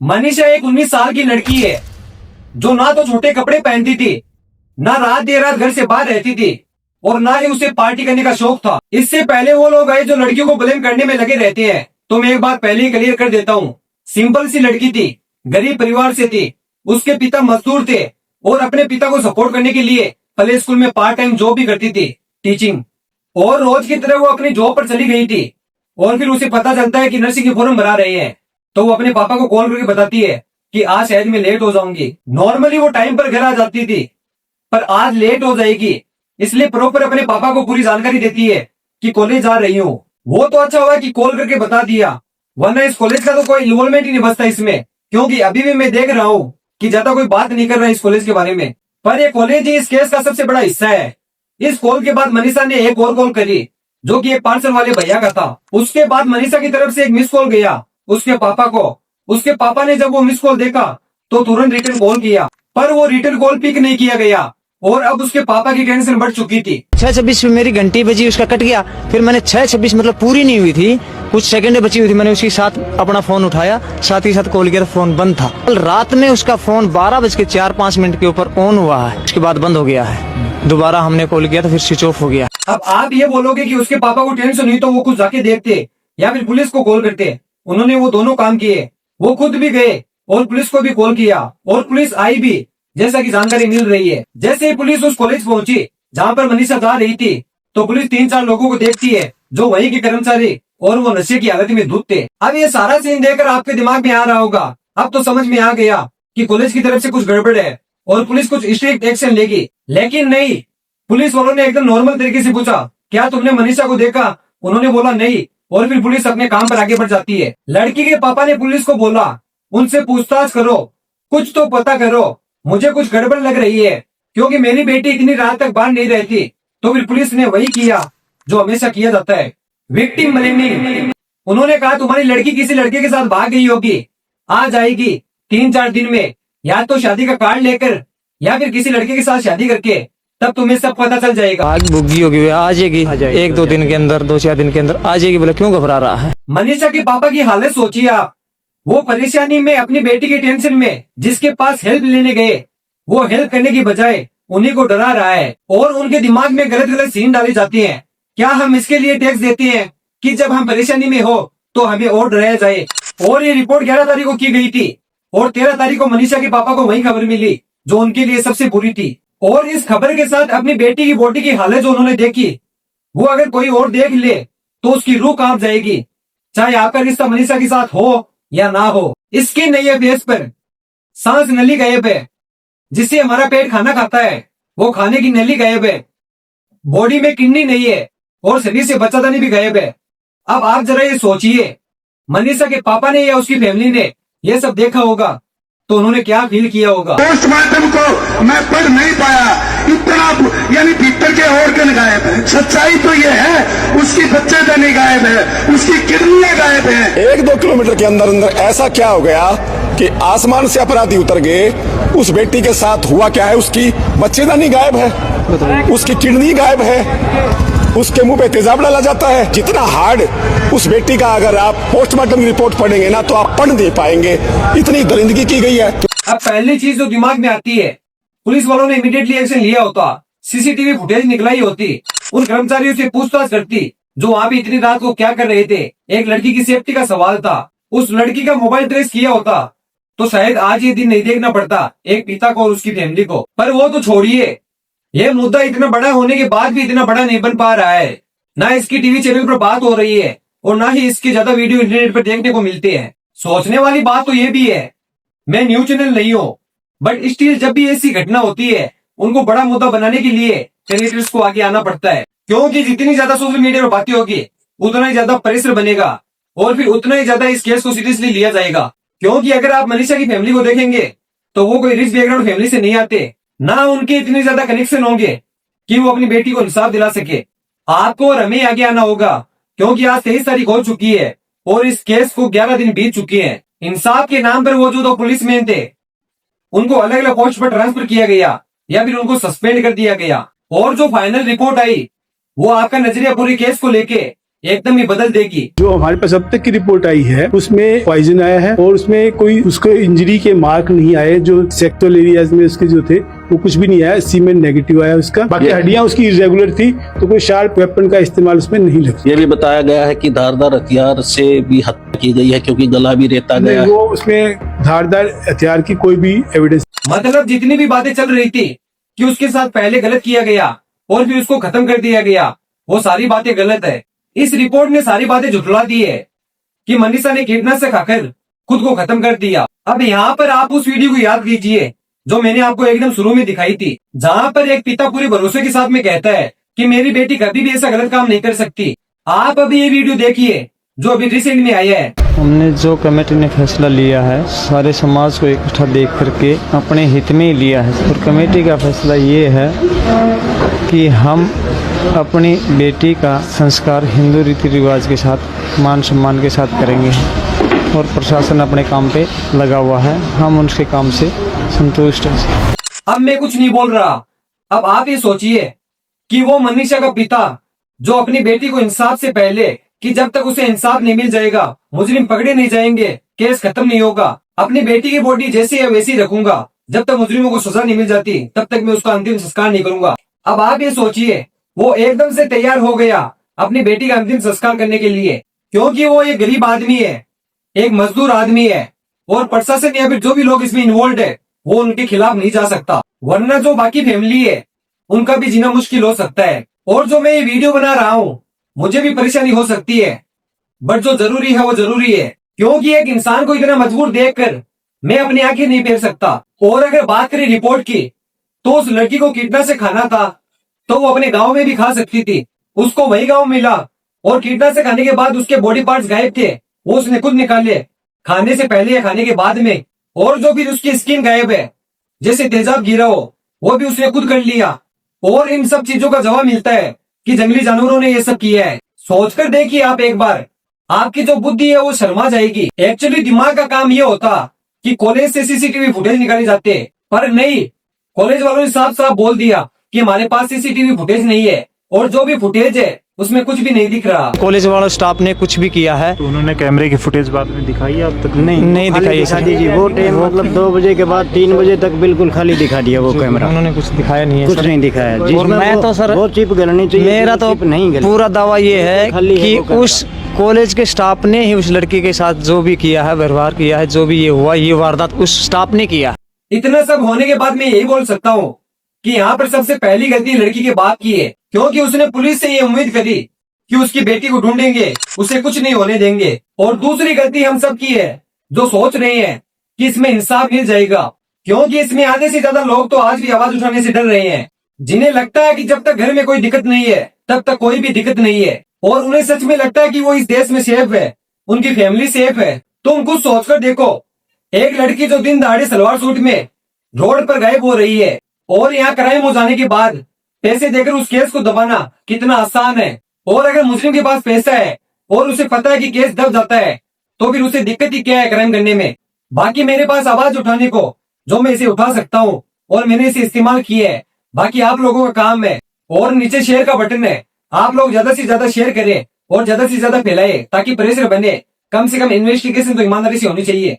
मनीषा एक 19 साल की लड़की है जो ना तो छोटे कपड़े पहनती थी, ना रात देर रात घर से बाहर रहती थी और ना ही उसे पार्टी करने का शौक था। इससे पहले वो लोग आए जो लड़कियों को ब्लेम करने में लगे रहते हैं, तो मैं एक बात पहले ही क्लियर कर देता हूँ। सिंपल सी लड़की थी, गरीब परिवार से थी, उसके पिता मजदूर थे और अपने पिता को सपोर्ट करने के लिए प्ले स्कूल में पार्ट टाइम जॉब भी करती थी, टीचिंग। और रोज की तरह वो अपनी जॉब पर चली गई थी और फिर उसे पता चलता है कि नर्सिंग के फॉर्म भरा रहे हैं, तो वो अपने पापा को कॉल करके बताती है कि आज शायद मैं लेट हो जाऊंगी। नॉर्मली वो टाइम पर घर आ जाती थी, पर आज लेट हो जाएगी, इसलिए प्रॉपर अपने पापा को पूरी जानकारी देती है कि कॉलेज जा रही हूँ। वो तो अच्छा हुआ कि कॉल करके बता दिया, वरना इस कॉलेज का तो कोई इन्वॉल्वमेंट ही नहीं बचता इसमें, क्योंकि अभी भी मैं देख रहा हूँ कि ज्यादा कोई बात नहीं कर रहा है इस कॉलेज के बारे में। पर ये कॉलेज ही इस केस का सबसे बड़ा हिस्सा है। इस कॉल के बाद मनीषा ने एक और कॉल करी, जो कि एक पार्सल वाले भैया का था। उसके बाद मनीषा की तरफ से एक मिस कॉल गया उसके पापा को। उसके पापा ने जब वो मिस कॉल देखा तो तुरंत रिटर्न कॉल किया, पर वो रिटर्न कॉल पिक नहीं किया गया और अब उसके पापा की टेंशन बढ़ चुकी थी। 6:26 में मेरी घंटी बजी, उसका कट गया। फिर मैंने 6:26 मतलब पूरी नहीं हुई थी, कुछ सेकंड बची हुई थी, मैंने उसके साथ अपना फोन उठाया, साथ ही साथ कॉल किया, फोन बंद था। कल रात में उसका फोन 12:04-5 के ऊपर ऑन हुआ है, उसके बाद बंद हो गया है। दोबारा हमने कॉल किया तो फिर स्विच ऑफ हो गया। अब आप ये बोलोगे कि उसके पापा को टेंशन हुई तो वो खुद जाके देखते या फिर पुलिस को कॉल करते। उन्होंने वो दोनों काम किए, वो खुद भी गए और पुलिस को भी कॉल किया और पुलिस आई भी, जैसा कि जानकारी मिल रही है। जैसे ही पुलिस उस कॉलेज पहुंची जहां पर मनीषा जा रही थी, तो पुलिस 3-4 लोगों को देखती है जो वहीं के कर्मचारी और वो नशे की हालत में धुत थे। अब ये सारा सीन देखकर आपके दिमाग में आ रहा होगा, अब तो समझ में आ गया कि कॉलेज की तरफ से कुछ गड़बड़ है और पुलिस कुछ स्ट्रिक्ट एक्शन लेगी। लेकिन नहीं, पुलिस वालों ने एकदम नॉर्मल तरीके से पूछा, क्या तुमने मनीषा को देखा? उन्होंने बोला नहीं, और फिर पुलिस अपने काम पर आगे बढ़ जाती है। लड़की के पापा ने पुलिस को बोला, उनसे पूछताछ करो, कुछ तो पता करो, मुझे कुछ गड़बड़ लग रही है, क्योंकि मेरी बेटी इतनी रात तक बाहर नहीं रहती। तो फिर पुलिस ने वही किया जो हमेशा किया जाता है, विक्टिम ब्लेमिंग। उन्होंने कहा तुम्हारी लड़की किसी लड़के के साथ भाग गई होगी, आ जाएगी 3-4 दिन में, या तो शादी का कार्ड लेकर या फिर किसी लड़के के साथ शादी करके, तब तुम्हें सब पता चल जाएगा। आज भुग्गी होगी, आ जाएगी 1-2 दिन के अंदर, 2-4 दिन के अंदर आ जाएगी। बोले क्यों घबरा रहा है? मनीषा के पापा की हालत सोचिए आप, वो परेशानी में, अपनी बेटी की टेंशन में, जिसके पास हेल्प लेने गए वो हेल्प करने की बजाय उन्हीं को डरा रहा है और उनके दिमाग में गलत गलत सीन डाले जाते हैं। क्या हम इसके लिए टैक्स देते हैं कि जब हम परेशानी में हो तो हमें और डराया जाए? और ये रिपोर्ट 11 तारीख को की गई थी और 13 तारीख को मनीषा के पापा को वही खबर मिली जो उनके लिए सबसे बुरी थी। और इस खबर के साथ अपनी बेटी की बॉडी की हालत जो उन्होंने देखी, वो अगर कोई और देख ले तो उसकी रूह कांप जाएगी, चाहे आपका रिश्ता मनीषा के साथ हो या ना हो। इसके नए फेस पर सांस नली गायब है, जिससे हमारा पेट खाना खाता है, वो खाने की नली गायब है, बॉडी में किडनी नहीं है और शरीर से बच्चादानी भी गायब है। अब आप जरा ये सोचिए, मनीषा के पापा ने या उसकी फैमिली ने ये सब देखा होगा तो उन्होंने क्या फील किया होगा। पोस्टमार्टम को मैं पढ़ नहीं पाया, इतना यानी भीतर के ऑर्गन गायब है। सच्चाई तो ये है उसकी बच्चेदानी गायब है, उसकी किडनियां गायब है। 1-2 किलोमीटर के अंदर अंदर ऐसा क्या हो गया कि आसमान से अपराधी उतर गए? उस बेटी के साथ हुआ क्या है? उसकी बच्चेदानी गायब है, उसकी किडनी गायब है, उसके मुंह पे तेजाब डाला जाता है। जितना हार्ड उस बेटी का अगर आप पोस्टमार्टम की रिपोर्ट पढ़ेंगे ना तो आप पढ़ नहीं पाएंगे, इतनी दरिंदगी की गई है। अब पहली चीज जो दिमाग में आती है, पुलिस वालों ने इमीडिएटली एक्शन लिया होता, सीसीटीवी फुटेज निकलाई होती, उन कर्मचारियों से पूछताछ करती जो वहाँ पे इतनी रात को क्या कर रहे थे। एक लड़की की सेफ्टी का सवाल था, उस लड़की का मोबाइल ट्रेस किया होता तो शायद आज ये दिन नहीं देखना पड़ता एक पिता को और उसकी फैमिली को। पर वो तो छोड़िए, ये मुद्दा इतना बड़ा होने के बाद भी इतना बड़ा नहीं बन पा रहा है। ना इसकी टीवी चैनल पर बात हो रही है और ना ही इसके ज्यादा वीडियो इंटरनेट पर देखने को मिलते हैं। सोचने वाली बात तो ये भी है, मैं न्यूज चैनल नहीं हूँ, बट स्टिल जब भी ऐसी घटना होती है उनको बड़ा मुद्दा बनाने के लिए क्रिएटर्स को आगे आना पड़ता है, क्योंकि जितनी ज्यादा सोशल मीडिया में बातें होगी उतना ही ज्यादा प्रेशर बनेगा और फिर उतना ही ज्यादा इस केस को सीरियसली लिया जाएगा। क्योंकि अगर आप मनीषा की फैमिली को देखेंगे तो वो कोई रिच बैकग्राउंड फैमिली से नहीं आते, ना उनके इतने ज्यादा कनेक्शन होंगे कि वो अपनी बेटी को इंसाफ दिला सके। आपको और हमें आगे आना होगा, क्योंकि आज 23 तारीख हो चुकी है और इस केस को 11 दिन बीत चुके हैं। इंसाफ के नाम पर वो जो 2 पुलिसमैन थे उनको अलग अलग पोस्ट पर ट्रांसफर किया गया या फिर उनको सस्पेंड कर दिया गया। और जो फाइनल रिपोर्ट आई वो आपका नजरिया पूरे केस को लेके एकदम ही बदल देगी। जो हमारे पास अब तक की रिपोर्ट आई है उसमें पॉइजन आया है और उसमें कोई उसको इंजरी के मार्क नहीं आए, जो सेक्टोरल एरियाज में उसके जो थे वो कुछ भी नहीं आया, सीमेंट नेगेटिव आया उसका। बाकी हड्डियां उसकी इरेगुलर थी, तो कोई शार्प वेपन का इस्तेमाल उसमें नहीं लगा। ये भी बताया गया है कि धारदार हथियार से भी हत्या की गई है क्योंकि गला भी रेता गया है। वो उसमें धारदार हथियार की कोई भी एविडेंस। मतलब जितनी भी बातें चल रही थी कि उसके साथ पहले गलत किया गया और फिर उसको खत्म कर दिया गया, वो सारी बातें गलत है। इस रिपोर्ट ने सारी बातें झुठला दी है कि मनीषा ने कीटनाशक खाकर खुद को खत्म कर दिया। अब यहाँ पर आप उस वीडियो को याद कीजिए जो मैंने आपको एकदम शुरू में दिखाई थी, जहाँ पर एक पिता पूरे भरोसे के साथ में कहता है कि मेरी बेटी कभी भी ऐसा गलत काम नहीं कर सकती। आप अभी ये वीडियो देखिए जो अभी रिसेंट में आया है। हमने जो कमेटी ने फैसला लिया है सारे समाज को इकट्ठा देख करके अपने हित में ही लिया है, और कमेटी का फैसला ये है कि हम अपनी बेटी का संस्कार हिंदू रीति रिवाज के साथ मान सम्मान के साथ करेंगे, और प्रशासन अपने काम पे लगा हुआ है, हम उनके काम से संतुष्ट हैं। अब मैं कुछ नहीं बोल रहा। अब आप ये सोचिए कि वो मनीषा का पिता जो अपनी बेटी को इंसाफ से पहले कि जब तक उसे इंसाफ नहीं मिल जाएगा, मुजरिम पकड़े नहीं जाएंगे, केस खत्म नहीं होगा, अपनी बेटी की बॉडी जैसी है वैसी रखूंगा, जब तक मुजरिमों को सजा नहीं मिल जाती तब तक मैं उसका अंतिम संस्कार नहीं करूंगा। अब आप ये सोचिए वो एकदम से तैयार हो गया अपनी बेटी का अंतिम संस्कार करने के लिए, क्योंकि वो एक गरीब आदमी है, एक मजदूर आदमी है, और प्रशासन या फिर जो भी लोग इसमें इन्वॉल्व है वो उनके खिलाफ नहीं जा सकता, वरना जो बाकी फैमिली है उनका भी जीना मुश्किल हो सकता है। और जो मैं ये वीडियो बना रहा हूँ मुझे भी परेशानी हो सकती है, बट जो जरूरी है वो जरूरी है, क्योंकि एक इंसान को इतना मजबूर देखकर मैं अपनी आंखें नहीं फेर सकता। और अगर बात करें रिपोर्ट की, तो उस लड़की को कीटनाशक खाना था तो वो अपने गांव में भी खा सकती थी, उसको वही गांव मिला, और कीटनाशक खाने के बाद उसके बॉडी पार्ट्स गायब थे, वो उसने खुद निकाले खाने से पहले या खाने के बाद में। और जो भी उसकी स्किन गायब है, जैसे तेजाब गिरा हो, वो भी उसने खुद कर लिया। और इन सब चीजों का जवाब मिलता है कि जंगली जानवरों ने ये सब किया है। सोचकर देखिए आप एक बार, आपकी जो बुद्धि है वो शर्मा जाएगी। एक्चुअली दिमाग का काम ये होता कि कॉलेज से सीसीटीवी फुटेज निकाले जाते, पर नहीं, कॉलेज वालों ने साफ साफ बोल दिया कि हमारे पास सीसीटीवी फुटेज नहीं है, और जो भी फुटेज है उसमें कुछ भी नहीं दिख रहा। कॉलेज वालों स्टाफ ने कुछ भी किया है तो उन्होंने कैमरे की फुटेज बाद में दिखाई है अब तक? नहीं दिखाई दिखा दीजिए। वो टाइम मतलब 2 बजे के बाद 3 बजे तक बिल्कुल खाली दिखा दिया वो कैमरा। उन्होंने कुछ दिखाया नहीं है कुछ सर। नहीं दिखाया। और जिसमें मैं तो सर वो चिप गलनी चाहिए, मेरा तो चिप नहीं गली। पूरा दावा ये है खाली है कि वो कैमरा। उस कॉलेज के स्टाफ ने ही उस लड़की के साथ जो भी किया है, व्यवहार किया है, जो भी ये हुआ, ये वारदात उस स्टाफ ने किया। इतना सब होने के बाद मैं यही बोल सकता हूँ कि यहाँ पर सबसे पहली गलती लड़की के बाप की है, क्योंकि उसने पुलिस से ये उम्मीद करी कि उसकी बेटी को ढूंढेंगे, उसे कुछ नहीं होने देंगे। और दूसरी गलती हम सब की है जो सोच रहे हैं कि इसमें इंसाफ मिल जाएगा, क्योंकि इसमें आधे से ज्यादा लोग तो आज भी आवाज उठाने से डर रहे हैं, जिन्हें लगता है कि जब तक घर में कोई दिक्कत नहीं है तब तक कोई भी दिक्कत नहीं है, और उन्हें सच में लगता है कि वो इस देश में सेफ है, उनकी फैमिली सेफ है। तुम कुछ सोचकर देखो, एक लड़की जो दिन दहाड़े सलवार सूट में रोड पर गायब हो रही है, और यहाँ क्राइम हो जाने के बाद पैसे देकर उस केस को दबाना कितना आसान है। और अगर मुस्लिम के पास पैसा है और उसे पता है कि केस दब जाता है, तो फिर उसे दिक्कत ही क्या है क्राइम करने में। बाकी मेरे पास आवाज उठाने को जो मैं इसे उठा सकता हूँ और मैंने इसे इस्तेमाल किया है, बाकी आप लोगों का काम है। और नीचे शेयर का बटन है, आप लोग ज्यादा से ज्यादा शेयर करें और ज्यादा से ज्यादा फैलाए ताकि प्रेशर बने। कम से कम इन्वेस्टिगेशन तो ईमानदारी से होनी चाहिए।